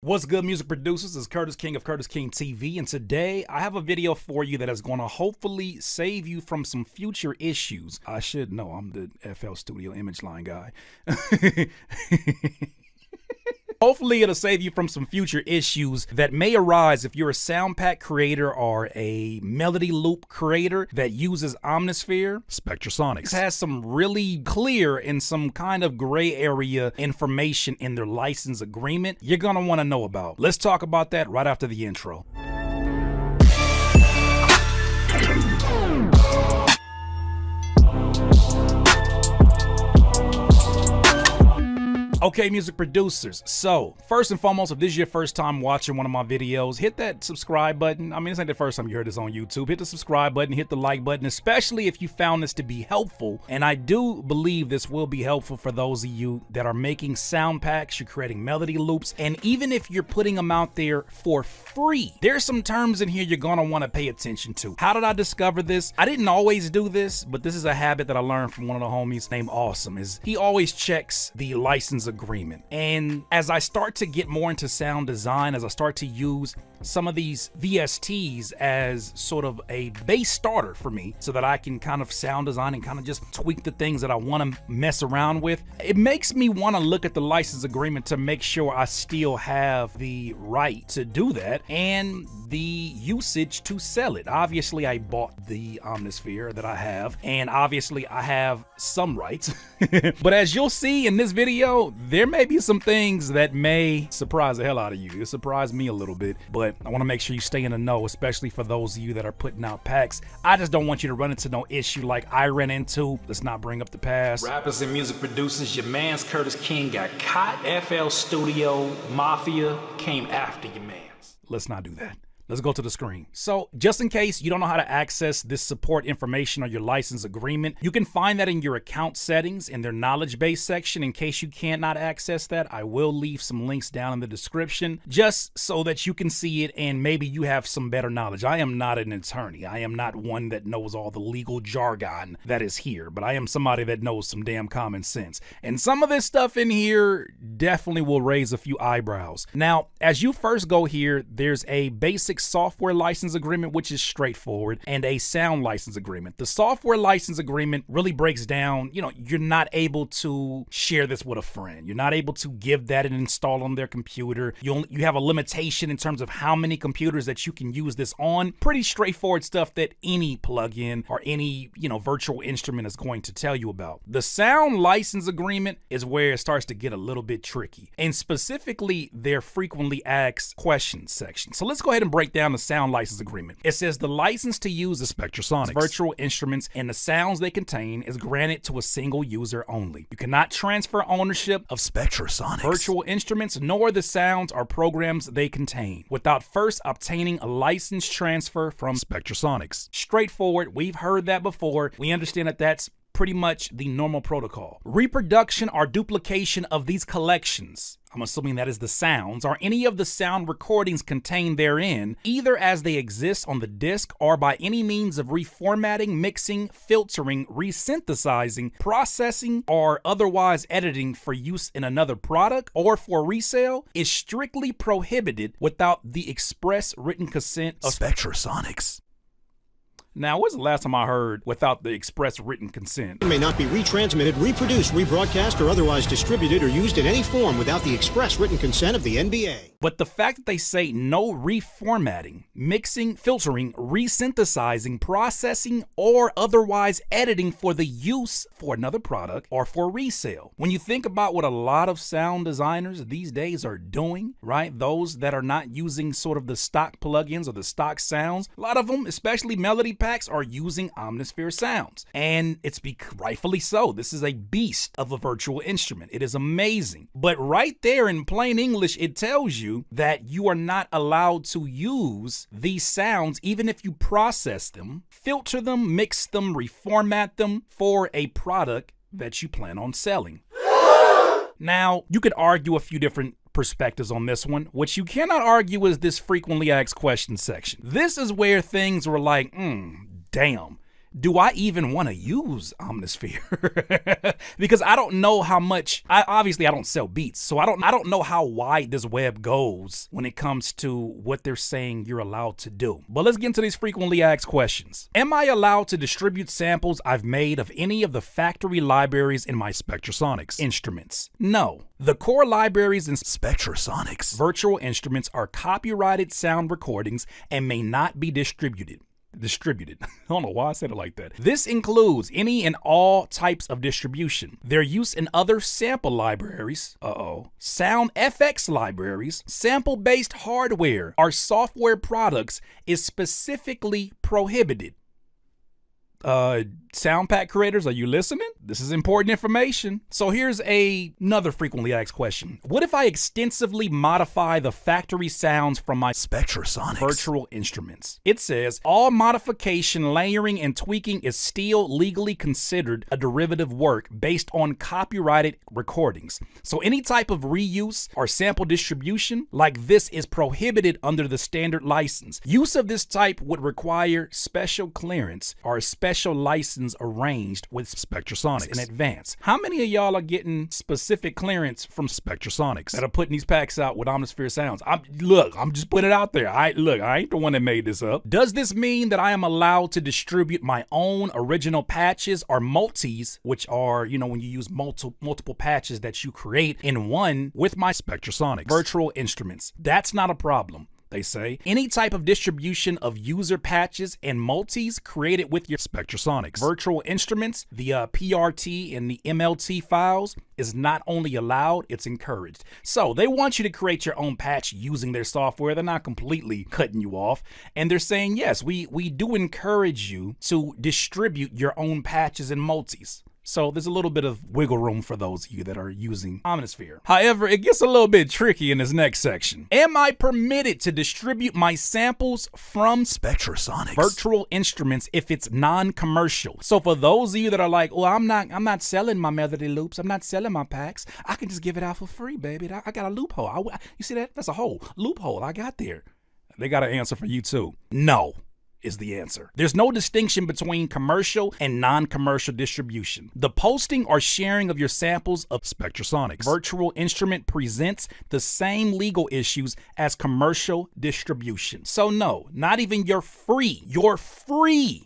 What's good, music producers? It's Curtis King of Curtis King TV, and today I have a video for you that is going to hopefully save you from some future issues. I should know, I'm the FL Studio image line guy. Hopefully it'll save you from some future issues that may arise if you're a sound pack creator or a melody loop creator that uses Omnisphere. Spectrasonics has some really clear and some kind of gray area information in their license agreement you're gonna want to know about. Let's talk about that right after the intro. Okay, music producers, so first and foremost, if this is your first time watching one of my videos, hit that subscribe button. I mean, this ain't the first time you heard this on YouTube. Hit the subscribe button, hit the like button, especially if you found this to be helpful. And I do believe this will be helpful for those of you that are making sound packs, you're creating melody loops, and even if you're putting them out there for free, there's some terms in here you're gonna wanna pay attention to. How did I discover this? I didn't always do this, but this is a habit that I learned from one of the homies named Awesome, is he always checks the license agreement. And as I start to get more into sound design, as I start to use some of these VSTs as sort of a base starter for me so that I can kind of sound design and kind of just tweak the things that I want to mess around with, it makes me want to look at the license agreement to make sure I still have the right to do that and the usage to sell it. Obviously, I bought the Omnisphere that I have, and obviously I have some rights. But as you'll see in this video, there may be some things that may surprise the hell out of you. It surprised me a little bit, but I want to make sure you stay in the know, especially for those of you that are putting out packs. I just don't want you to run into no issue like I ran into. Let's not bring up the past. Rappers and music producers, your man's Curtis King got caught. FL Studio Mafia came after your man's. Let's not do that. Let's go to the screen. So just in case you don't know how to access this support information on your license agreement, you can find that in your account settings in their knowledge base section. In case you cannot access that, I will leave some links down in the description just so that you can see it and maybe you have some better knowledge. I am not an attorney. I am not one that knows all the legal jargon that is here, but I am somebody that knows some damn common sense. And some of this stuff in here definitely will raise a few eyebrows. Now, as you first go here, there's a basic software license agreement, which is straightforward, and a sound license agreement. The software license agreement really breaks down, you're not able to share this with a friend. You're not able to give that and install on their computer. You have a limitation in terms of how many computers that you can use this on. Pretty straightforward stuff that any plugin or any, virtual instrument is going to tell you about. The sound license agreement is where it starts to get a little bit tricky, and specifically their frequently asked questions section. So let's go ahead and break down the sound license agreement. It says the license to use the Spectrasonics virtual instruments and the sounds they contain is granted to a single user only. You cannot transfer ownership of Spectrasonics virtual instruments nor the sounds or programs they contain without first obtaining a license transfer from Spectrasonics. Straightforward. We've heard that before. We understand that that's pretty much the normal protocol. Reproduction or duplication of these collections, I'm assuming that is the sounds, or any of the sound recordings contained therein, either as they exist on the disc or by any means of reformatting, mixing, filtering, resynthesizing, processing, or otherwise editing for use in another product or for resale, is strictly prohibited without the express written consent of Spectrasonics. Now, when's the last time I heard without the express written consent? May not be retransmitted, reproduced, rebroadcast, or otherwise distributed or used in any form without the express written consent of the NBA. But the fact that they say no reformatting, mixing, filtering, resynthesizing, processing, or otherwise editing for the use for another product or for resale. When you think about what a lot of sound designers these days are doing, right? Those that are not using sort of the stock plugins or the stock sounds, a lot of them, especially melody packs, are using Omnisphere sounds. And it's rightfully so. This is a beast of a virtual instrument. It is amazing. But right there in plain English, it tells you that you are not allowed to use these sounds even if you process them, filter them, mix them, reformat them for a product that you plan on selling. Now, you could argue a few different perspectives on this one. What you cannot argue is this frequently asked questions section. This is where things were like, damn. do I even want to use Omnisphere? Because I don't know how much, obviously I don't sell beats, so I don't know how wide this web goes when it comes to what they're saying you're allowed to do. But let's get into these frequently asked questions. Am I allowed to distribute samples I've made of any of the factory libraries in my Spectrasonics instruments? No. The core libraries in Spectrasonics virtual instruments are copyrighted sound recordings and may not be distributed. I don't know why I said it like that. This includes any and all types of distribution. Their use in other sample libraries, sound FX libraries, sample-based hardware, or software products is specifically prohibited. Sound pack creators, are you listening? This is important information. So here's another frequently asked question. What if I extensively modify the factory sounds from my Spectrasonics virtual instruments? It says all modification, layering, and tweaking is still legally considered a derivative work based on copyrighted recordings. So any type of reuse or sample distribution like this is prohibited under the standard license. Use of this type would require special clearance or a special license arranged with Spectrasonics in advance. How many of y'all are getting specific clearance from Spectrasonics that are putting these packs out with Omnisphere sounds? I'm just putting it out there. I ain't the one that made this up. Does this mean that I am allowed to distribute my own original patches or multis, which are, when you use multiple patches that you create in one with my Spectrasonics virtual instruments? That's not a problem. They say any type of distribution of user patches and multis created with your Spectrasonics virtual instruments, the PRT and the MLT files is not only allowed, it's encouraged. So they want you to create your own patch using their software. They're not completely cutting you off. And they're saying, yes, we do encourage you to distribute your own patches and multis. So there's a little bit of wiggle room for those of you that are using Omnisphere. However, it gets a little bit tricky in this next section. Am I permitted to distribute my samples from Spectrasonics virtual instruments if it's non-commercial? So for those of you that are like, well, I'm not selling my melody loops, I'm not selling my packs, I can just give it out for free, baby. I got a loophole. You see that? That's a whole loophole I got there. They got an answer for you too. No is the answer. There's no distinction between commercial and non-commercial distribution. The posting or sharing of your samples of Spectrasonics virtual instrument presents the same legal issues as commercial distribution. So no, not even your free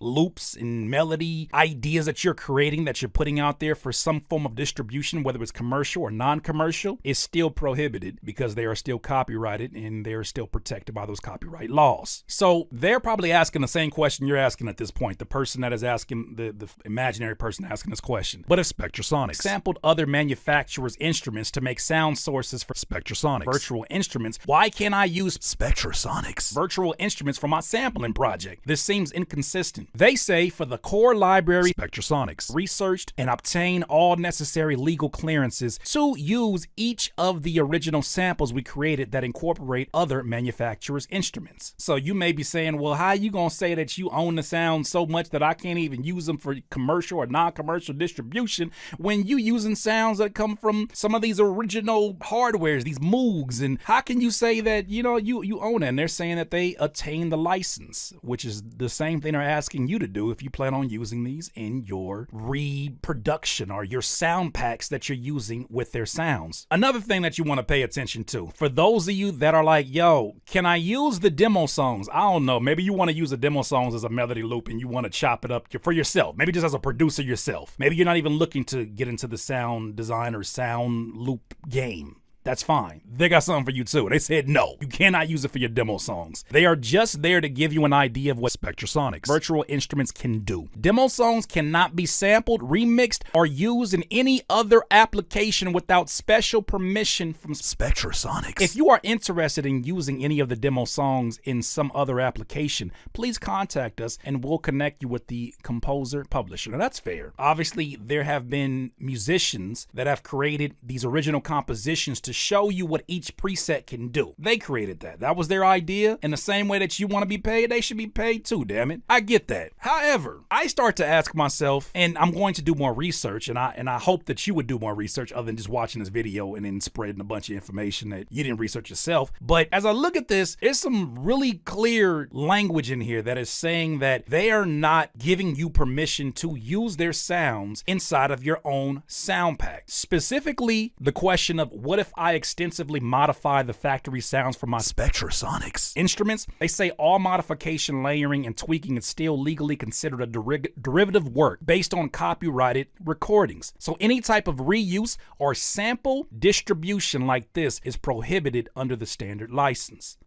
loops and melody ideas that you're creating, that you're putting out there for some form of distribution, whether it's commercial or non-commercial, is still prohibited because they are still copyrighted and they're still protected by those copyright laws. So they're probably asking the same question you're asking at this point, the person that is asking, the imaginary person asking this question. But if Spectrasonics sampled other manufacturers' instruments to make sound sources for Spectrasonics virtual instruments, why can't I use Spectrasonics virtual instruments for my sampling project? This seems inconsistent. They say for the core library, Spectrasonics researched and obtained all necessary legal clearances to use each of the original samples we created that incorporate other manufacturers' instruments. So you may be saying, well, how are you gonna say that you own the sound so much that I can't even use them for commercial or non-commercial distribution when you using sounds that come from some of these original hardwares, these Moogs? And how can you say that, you own it? And they're saying that they attain the license, which is the same thing they're asking you to do if you plan on using these in your reproduction or your sound packs that you're using with their sounds. Another thing that you want to pay attention to, for those of you that are like, yo, can I use the demo songs? I don't know. Maybe you want to use the demo songs as a melody loop and you want to chop it up for yourself. Maybe just as a producer yourself. Maybe you're not even looking to get into the sound design or sound loop game. That's fine. They got something for you too. They said no, you cannot use it for your demo songs. They are just there to give you an idea of what Spectrasonics virtual instruments can do. Demo songs cannot be sampled, remixed, or used in any other application without special permission from Spectrasonics. If you are interested in using any of the demo songs in some other application, please contact us and we'll connect you with the composer publisher. Now that's fair. Obviously, there have been musicians that have created these original compositions to to show you what each preset can do. They created that. That was their idea. In the same way that you want to be paid, they should be paid too, damn it. I get that. However, I start to ask myself, and I'm going to do more research, and I hope that you would do more research other than just watching this video and then spreading a bunch of information that you didn't research yourself. But as I look at this, there's some really clear language in here that is saying that they are not giving you permission to use their sounds inside of your own sound pack. Specifically, the question of what if I extensively modify the factory sounds for my Spectrasonics instruments? They say all modification, layering, and tweaking is still legally considered a derivative work based on copyrighted recordings. So any type of reuse or sample distribution like this is prohibited under the standard license.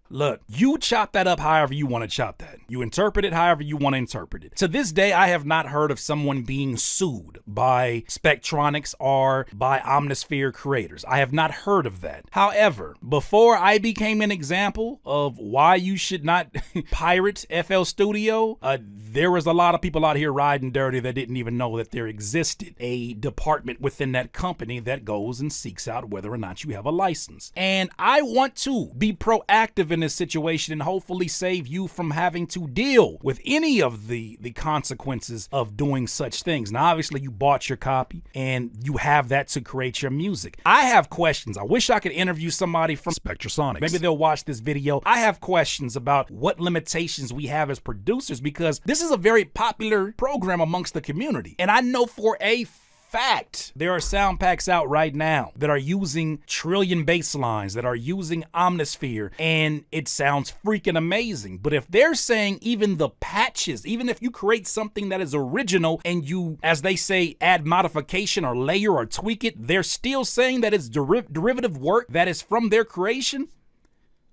Look, you chop that up however you want to chop that. You interpret it however you want to interpret it. To this day, I have not heard of someone being sued by Spectronics or by Omnisphere creators. I have not heard of that. However, before I became an example of why you should not pirate FL Studio, there was a lot of people out here riding dirty that didn't even know that there existed a department within that company that goes and seeks out whether or not you have a license. And I want to be proactive in this situation and hopefully save you from having to deal with any of the consequences of doing such things. Now, obviously, you bought your copy and you have that to create your music. I have questions. I wish I could interview somebody from Spectrasonics. Maybe they'll watch this video. I have questions about what limitations we have as producers, because this is a very popular program amongst the community. And I know for a fact, there are sound packs out right now that are using trillion bass lines, that are using Omnisphere, and it sounds freaking amazing. But if they're saying even the patches, even if you create something that is original and you, as they say, add modification or layer or tweak it, they're still saying that it's derivative work that is from their creation.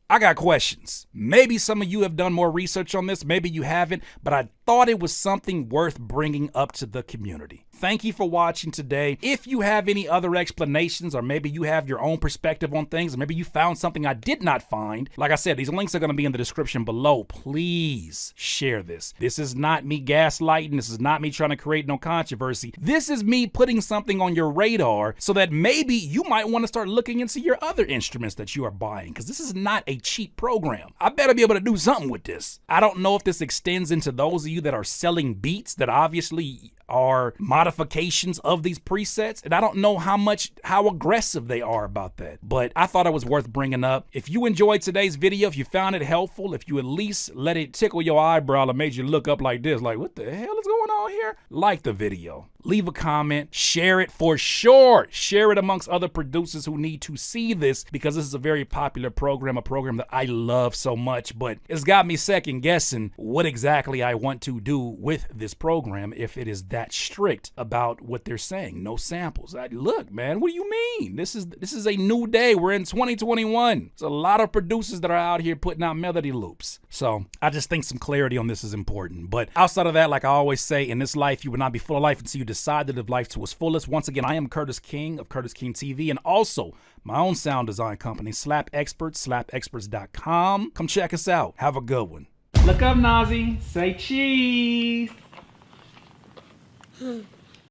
I got questions. Maybe some of you have done more research on this, maybe you haven't, but I thought it was something worth bringing up to the community. Thank you for watching today. If you have any other explanations, or maybe you have your own perspective on things, or maybe you found something I did not find, like I said, these links are going to be in the description below. Please share this. This is not me gaslighting. This is not me trying to create no controversy. This is me putting something on your radar so that maybe you might want to start looking into your other instruments that you are buying, because this is not a cheap program. I better be able to do something with this. I don't know if this extends into those of you that are selling beats that obviously are modifications of these presets, and I don't know how aggressive they are about that, but I thought it was worth bringing up. If you enjoyed today's video, if you found it helpful, if you at least let it tickle your eyebrow and made you look up like this, like what the hell is going on here, like the video, leave a comment, share it for sure, share it amongst other producers who need to see this, because this is a very popular program, a program that I love so much, but it's got me second guessing what exactly I want to do with this program if it is that strict about what they're saying. No samples. Look, man, what do you mean? This is a new day. We're in 2021. There's a lot of producers that are out here putting out melody loops. So I just think some clarity on this is important. But outside of that, like I always say, in this life, you will not be full of life until you decide to live life to its fullest. Once again, I am Curtis King of Curtis King TV, and also my own sound design company, Slap Experts, slapexperts.com. Come check us out. Have a good one. Look up, Nazi. Say cheese.